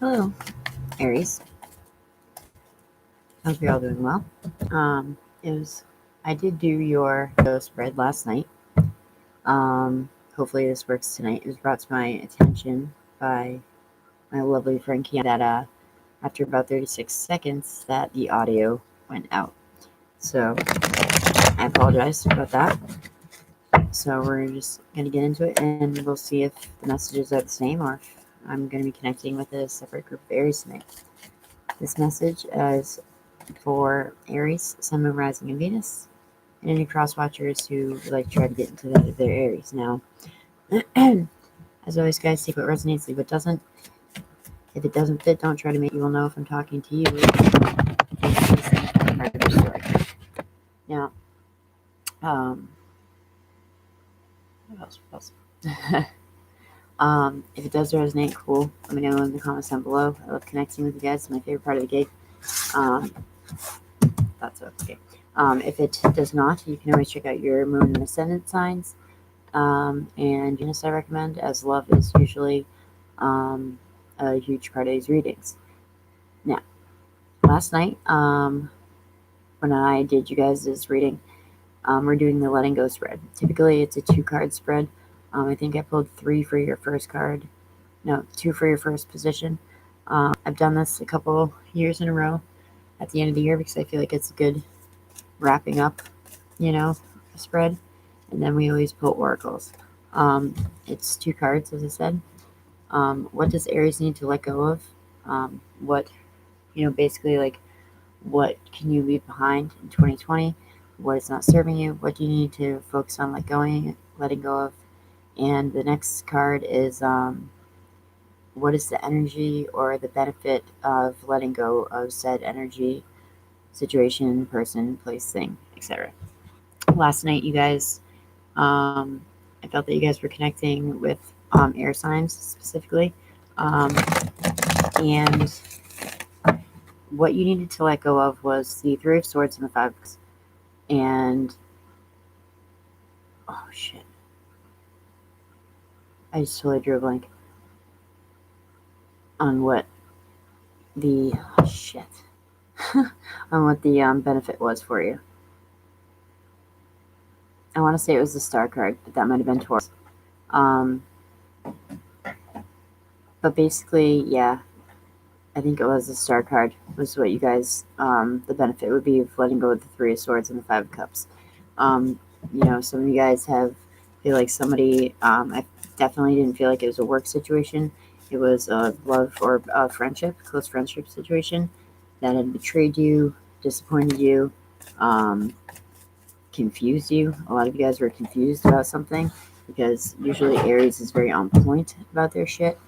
Hello, Aries. Hope you're all doing well. It was I did do your spread last night. Hopefully this works tonight. It was brought to my attention by my lovely friend Kian that after about 36 seconds that the audio went out. So I apologize about that. So we're just gonna get into it and we'll see if the messages are the same or if I'm gonna be connecting with a separate group of Aries tonight. This message is for Aries, Sun, Moon, Rising, and Venus, and any cross watchers who like try to get into their Aries. Now, as always, guys, take what resonates, leave what doesn't. If it doesn't fit, don't try to make. You will know if I'm talking to you. Part of your story. Now, what else? If it does resonate, cool. Let me know in the comments down below. I love connecting with you guys. It's my favorite part of the gig. That's okay. If it does not, you can always check out your moon and ascendant signs. And Venus I recommend, as love is usually a huge part of these readings. Now, last night, when I did you guys' reading, we're doing the letting go spread. Typically, it's a 2-card spread. I think I pulled 3 for your first card. No, 2 for your first position. I've done this a couple years in a row at the end of the year because I feel like it's a good wrapping up, spread. And then we always pull oracles. It's 2 cards, as I said. What does Aries need to let go of? What, basically like what can you leave behind in 2020? What is not serving you? What do you need to focus on letting go of? And the next card is what is the energy or the benefit of letting go of said energy, situation, person, place, thing, etc. Last night, you guys, I felt that you guys were connecting with air signs specifically. And what you needed to let go of was the 3 of Swords and the 5 of Cups. And, oh shit. I just totally drew a blank on what the, on what the benefit was for you. I want to say it was the Star card, but that might have been Taurus. But basically, yeah, I think it was the Star card was what you guys, the benefit would be of letting go of the 3 of Swords and the 5 of Cups. Some of you guys feel like somebody, I definitely didn't feel like it was a work situation. It was a love or a friendship, close friendship situation that had betrayed you, disappointed you, confused you. A lot of you guys were confused about something because usually Aries is very on point about their shit.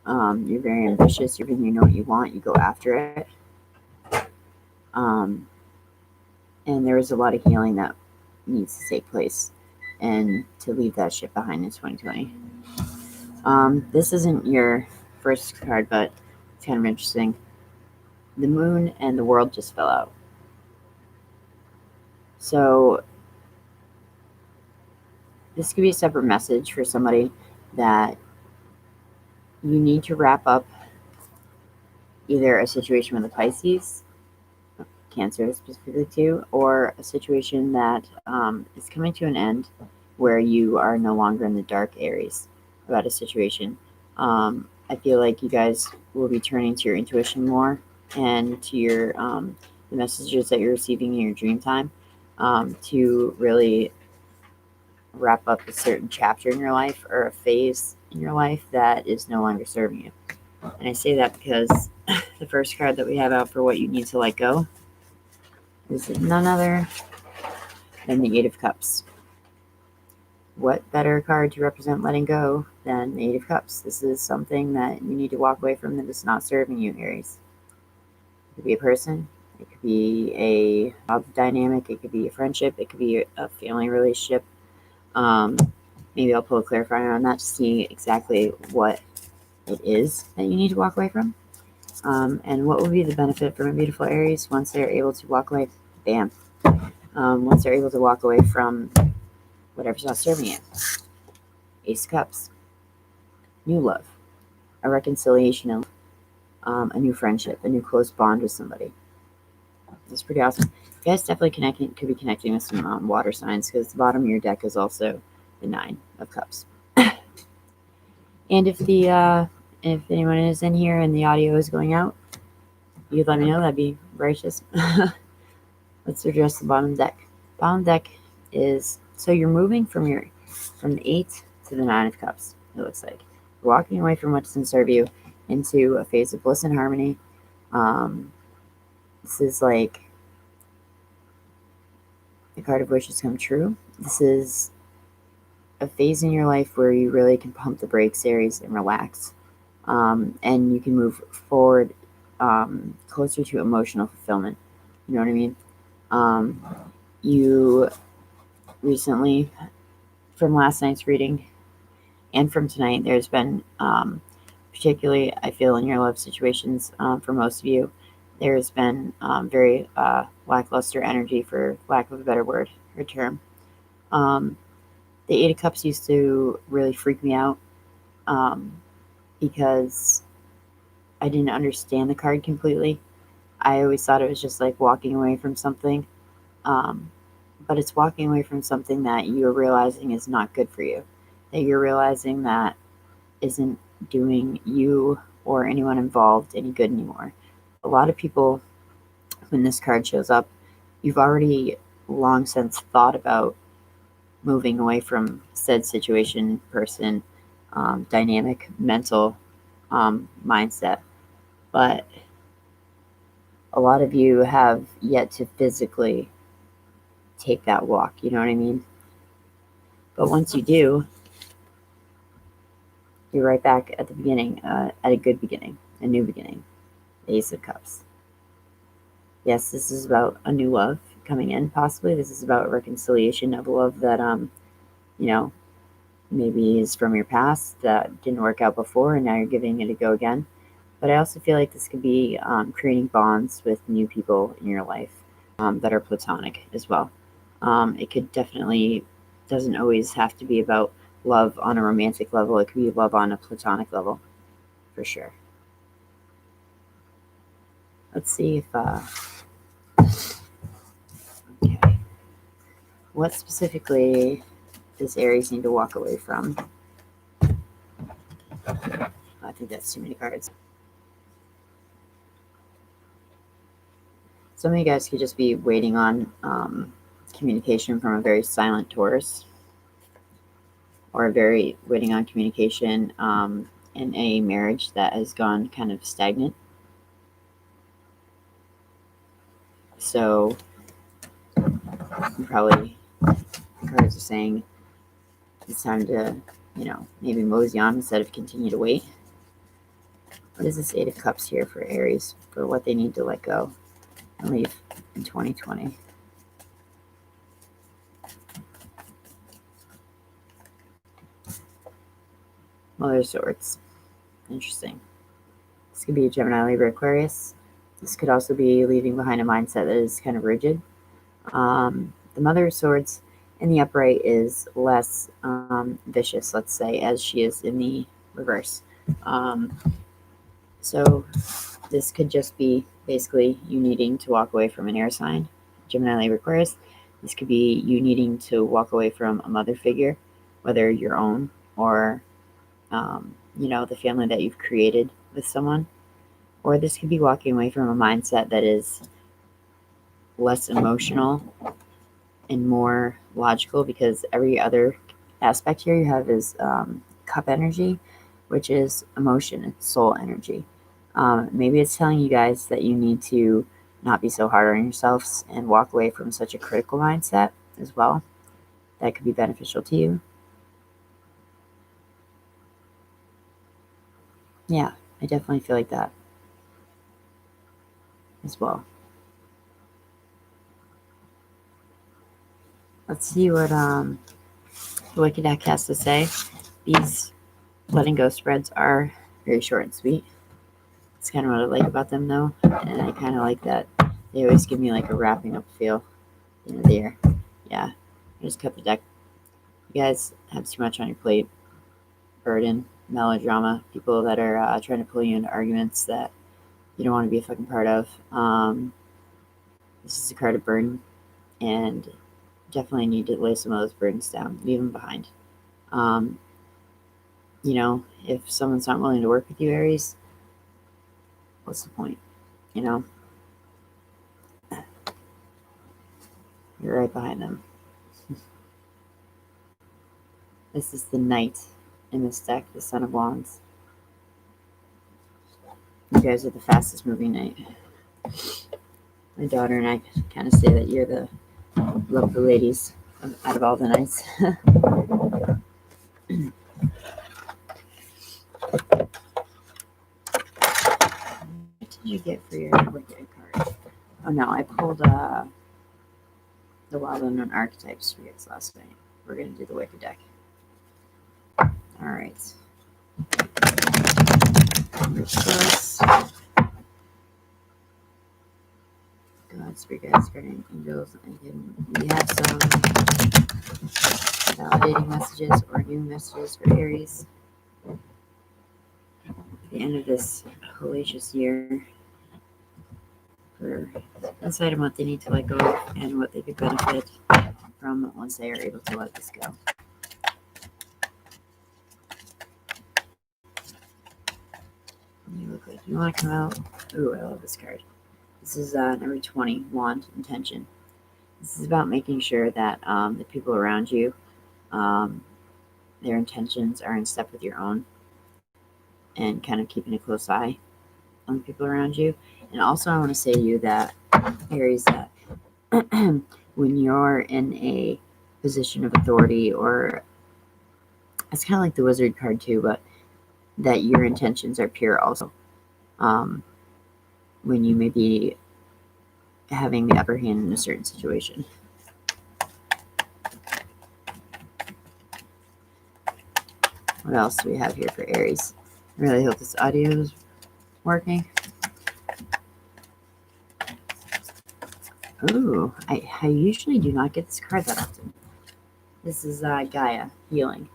You're very ambitious. You know what you want. You go after it. And there is a lot of healing that needs to take place and to leave that shit behind in 2020. This isn't your first card, but it's kind of interesting. The moon and the world just fell out. So this could be a separate message for somebody that you need to wrap up either a situation with a Pisces, Cancer specifically too, or a situation that is coming to an end where you are no longer in the dark Aries about a situation. I feel like you guys will be turning to your intuition more and to your the messages that you're receiving in your dream time to really wrap up a certain chapter in your life or a phase in your life that is no longer serving you. And I say that because the first card that we have out for what you need to let go is none other than the 8 of Cups. What better card to represent letting go than the 8 of Cups? This is something that you need to walk away from that is not serving you, Aries. It could be a person. It could be a job dynamic. It could be a friendship. It could be a family relationship. Maybe I'll pull a clarifier on that to see exactly what it is that you need to walk away from. And what will be the benefit for my beautiful Aries once they're able to walk away? Bam. Once they're able to walk away from whatever's not serving you. Ace of Cups. New love. A reconciliation. a new friendship, a new close bond with somebody. That's pretty awesome. You guys definitely could be connecting with some water signs, because the bottom of your deck is also the Nine of Cups. And if anyone is in here and the audio is going out, you let me know. That'd be gracious. Let's address the bottom deck. Bottom deck is, so you're moving from the 8 to the 9 of Cups. It looks like you're walking away from what doesn't serve you into a phase of bliss and harmony. This is like the card of wishes come true. This is a phase in your life where you really can pump the brakes, Aries, and relax. And you can move forward closer to emotional fulfillment. You know what I mean? You recently, from last night's reading and from tonight, there's been, particularly I feel in your love situations, for most of you, there's been very lackluster energy, for lack of a better word or term. The Eight of Cups used to really freak me out because I didn't understand the card completely. I always thought it was just like walking away from something. But it's walking away from something that you're realizing is not good for you, that you're realizing that isn't doing you or anyone involved any good anymore. A lot of people, when this card shows up, you've already long since thought about moving away from said situation, person, dynamic, mental mindset. But a lot of you have yet to physically take that walk, you know what I mean? But once you do, you're right back at the beginning, at a good beginning, a new beginning. The Ace of Cups. Yes, this is about a new love coming in, possibly. This is about reconciliation of a love that, you know, maybe is from your past, that didn't work out before, and now you're giving it a go again. But I also feel like this could be creating bonds with new people in your life that are platonic as well. It could definitely, doesn't always have to be about love on a romantic level. It could be love on a platonic level, for sure. Let's see if, okay. What specifically does Aries need to walk away from? I think that's too many cards. Some of you guys could just be waiting on communication from a very silent Taurus, or waiting on communication in a marriage that has gone kind of stagnant. So probably cards are saying it's time to, maybe mosey on instead of continue to wait. What is this Eight of Cups here for Aries, for what they need to let go and leave in 2020? Mother of Swords. Interesting. This could be a Gemini, Libra, Aquarius. This could also be leaving behind a mindset that is kind of rigid. The Mother of Swords in the upright is less vicious, let's say, as she is in the reverse. So this could just be basically you needing to walk away from an air sign, Gemini, Libra, Aquarius. This could be you needing to walk away from a mother figure, whether your own or, the family that you've created with someone. Or this could be walking away from a mindset that is less emotional and more logical, because every other aspect here you have is cup energy, which is emotion, it's soul energy. Maybe it's telling you guys that you need to not be so hard on yourselves and walk away from such a critical mindset as well. That could be beneficial to you. Yeah, I definitely feel like that as well. Let's see what the Wicked Deck has to say. These letting go spreads are very short and sweet. It's kind of what I like about them, though, and I kind of like that they always give me like a wrapping up feel at the end of the year. Yeah, I just cut the deck. You guys have too much on your plate. Burden, melodrama, people that are trying to pull you into arguments that you don't want to be a fucking part of. This is a card of burden, and definitely need to lay some of those burdens down, leave them behind. If someone's not willing to work with you, Aries, what's the point? You're right behind them. This is the Knight in this deck, the Son of Wands. You guys are the fastest moving knight. My daughter and I kind of say that you're the love of the ladies out of all the knights. What did you get for your Wicked card? Oh no, I pulled the Wild Unknown Archetypes for you guys last night. We're going to do the Wicked deck. Alright. God, Spirit Guides, Guardian Angels, and we have some validating messages or new messages for Aries. At the end of this hellacious year, for insight on what they need to let go of and what they could benefit from once they are able to let this go. You look like you want to come out. Ooh, I love this card. This is number 20, Wand Intention. This is about making sure that the people around you, their intentions are in step with your own, and kind of keeping a close eye on the people around you. And also, I want to say to you that, Aries, that when you're in a position of authority, or it's kind of like the Wizard card too, but that your intentions are pure also. When you may be having the upper hand in a certain situation. What else do we have here for Aries? I really hope this audio is working. Ooh, I usually do not get this card that often. This is Gaia, Healing.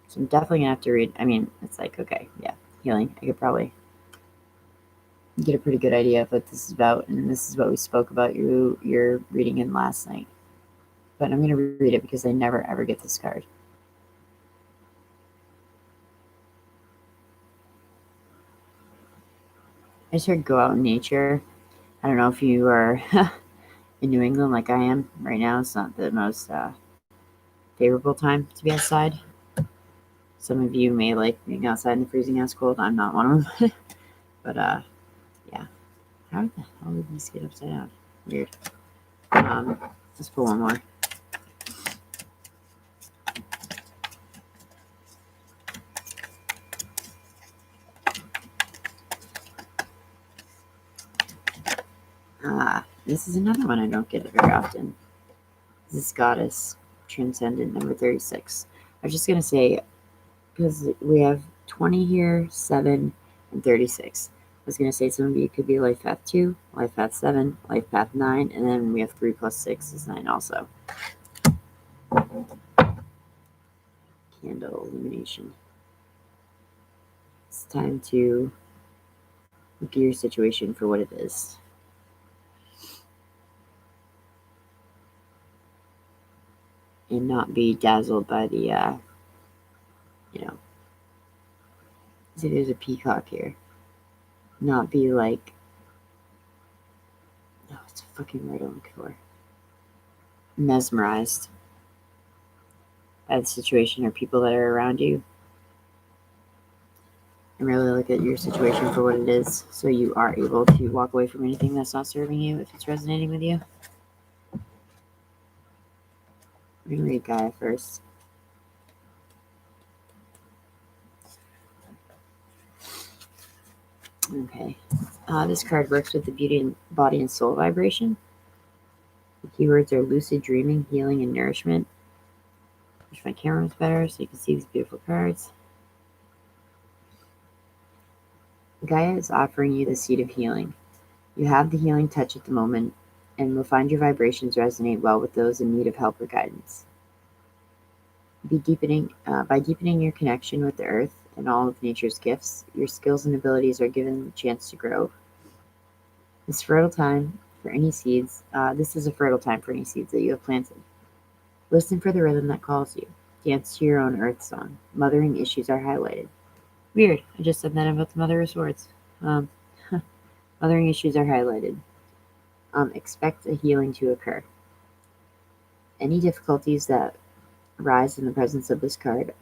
So I'm definitely going to have to read. I mean, it's like, okay, yeah, Healing. I could probably get a pretty good idea of what this is about, and this is what we spoke about your reading in last night. But I'm going to read it because I never ever get this card. I just heard go out in nature. I don't know if you are in New England like I am right now. It's not the most favorable time to be outside. Some of you may like being outside in the freezing ass cold. I'm not one of them. But yeah. How the hell did these get upside down? Weird. Let's pull one more. This is another one I don't get very often. This is Goddess Transcendent, number 36. I was just going to say, because we have 20 here, 7, and 36. I was going to say some of you could be Life Path 2, Life Path 7, Life Path 9, and then we have 3 plus 6 is 9 also. Candle illumination. It's time to look at your situation for what it is. And not be dazzled by the, see, there's a peacock here. Not be like, no, it's a fucking word I'm looking for. Mesmerized by the situation or people that are around you. And really look at your situation for what it is, so you are able to walk away from anything that's not serving you if it's resonating with you. We're going to read Gaia first. Okay. This card works with the beauty and body and soul vibration. The keywords are lucid dreaming, healing, and nourishment. Wish my camera was better so you can see these beautiful cards. Gaia is offering you the seed of healing. You have the healing touch at the moment and will find your vibrations resonate well with those in need of help or guidance. By deepening your connection with the earth and all of nature's gifts. Your skills and abilities are given a chance to grow. This is a fertile time for any seeds that you have planted. Listen for the rhythm that calls you. Dance to your own earth song. Mothering issues are highlighted. Weird. I just said that about the Mother of Swords. Um, mothering issues are highlighted. Expect a healing to occur. Any difficulties that arise in the presence of this card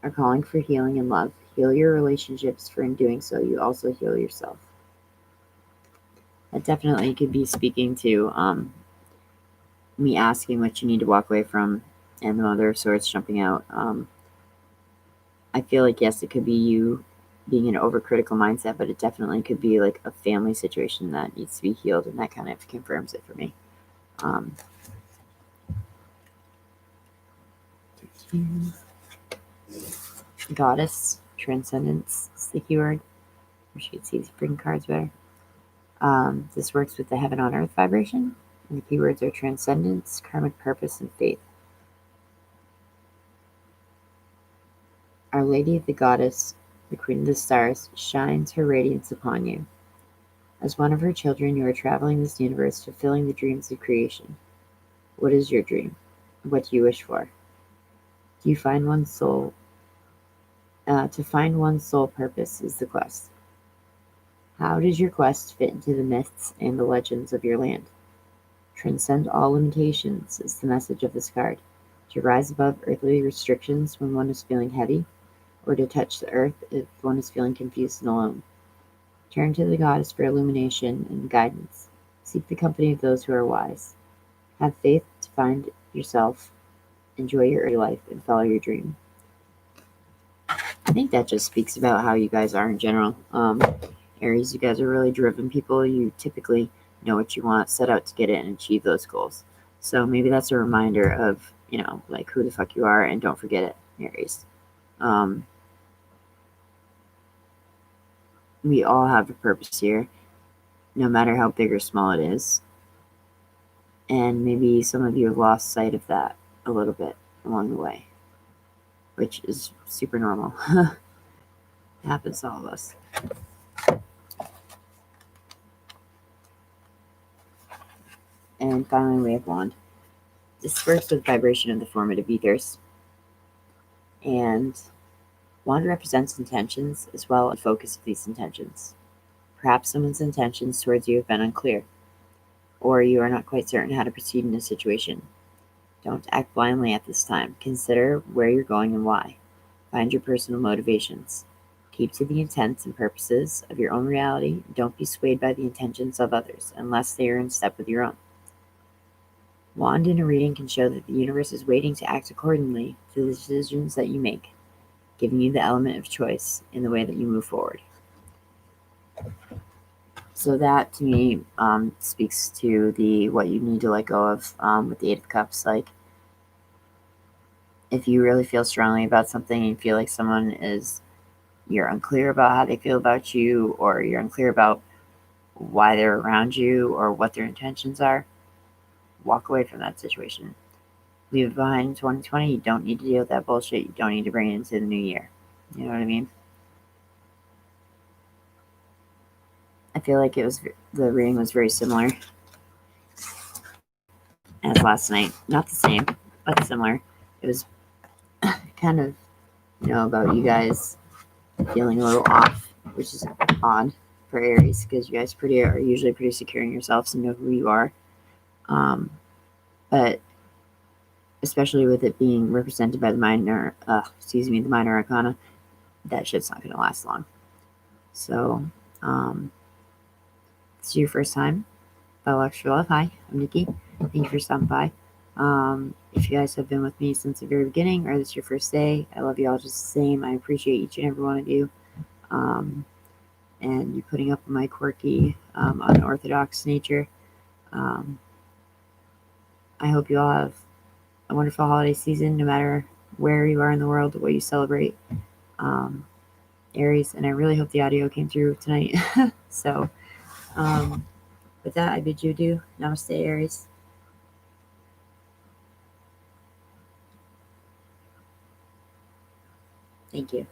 are calling for healing and love. Heal your relationships, for in doing so, you also heal yourself. That definitely could be speaking to me asking what you need to walk away from and the Mother of Swords jumping out. I feel like, yes, it could be you being in an overcritical mindset, but it definitely could be like a family situation that needs to be healed, and that kind of confirms it for me. Goddess, transcendence is the keyword. Wish you could see these freaking cards better. This works with the heaven on earth vibration, and the keywords are transcendence, karmic purpose, and faith. Our Lady, the Goddess, the Queen of the Stars, shines her radiance upon you. As one of her children, you are traveling this universe, fulfilling the dreams of creation. What is your dream? What do you wish for? Do you find one's soul? To find one's soul purpose is the quest. How does your quest fit into the myths and the legends of your land? Transcend all limitations is the message of this card. To rise above earthly restrictions when one is feeling heavy, or to touch the earth if one is feeling confused and alone. Turn to the goddess for illumination and guidance. Seek the company of those who are wise. Have faith to find yourself, enjoy your early life, and follow your dream. I think that just speaks about how you guys are in general. Aries, you guys are really driven people. You typically know what you want, set out to get it, and achieve those goals. So maybe that's a reminder of, like who the fuck you are, and don't forget it, Aries. We all have a purpose here, no matter how big or small it is. And maybe some of you have lost sight of that a little bit along the way, which is super normal. It happens to all of us. And finally, we have Wand. This works with vibration of the formative ethers. And Wand represents intentions as well as the focus of these intentions. Perhaps someone's intentions towards you have been unclear, or you are not quite certain how to proceed in a situation. Don't act blindly at this time. Consider where you're going and why. Find your personal motivations. Keep to the intents and purposes of your own reality. Don't be swayed by the intentions of others unless they are in step with your own. Wand in a reading can show that the universe is waiting to act accordingly to the decisions that you make, giving you the element of choice in the way that you move forward. So that, to me, speaks to what you need to let go of with the Eight of Cups. Like, if you really feel strongly about something and you feel like you're unclear about how they feel about you, or you're unclear about why they're around you or what their intentions are, walk away from that situation. Leave it behind in 2020. You don't need to deal with that bullshit. You don't need to bring it into the new year. You know what I mean? I feel like the reading was very similar as last night. Not the same, but similar. It was kind of, about you guys feeling a little off, which is odd for Aries, because you guys are usually pretty secure in yourselves and know who you are. But especially with it being represented by the minor arcana, that shit's not going to last long. So, it's your first time. Bell Extra Love. Hi, I'm Niki. Thank you for stopping by. If you guys have been with me since the very beginning, or this is your first day, I love you all just the same. I appreciate each and every one of you. And you putting up with my quirky, unorthodox nature. I hope you all have a wonderful holiday season, no matter where you are in the world, what you celebrate. Aries, and I really hope the audio came through tonight. So, with that, I bid you adieu. Namaste, Aries. Thank you.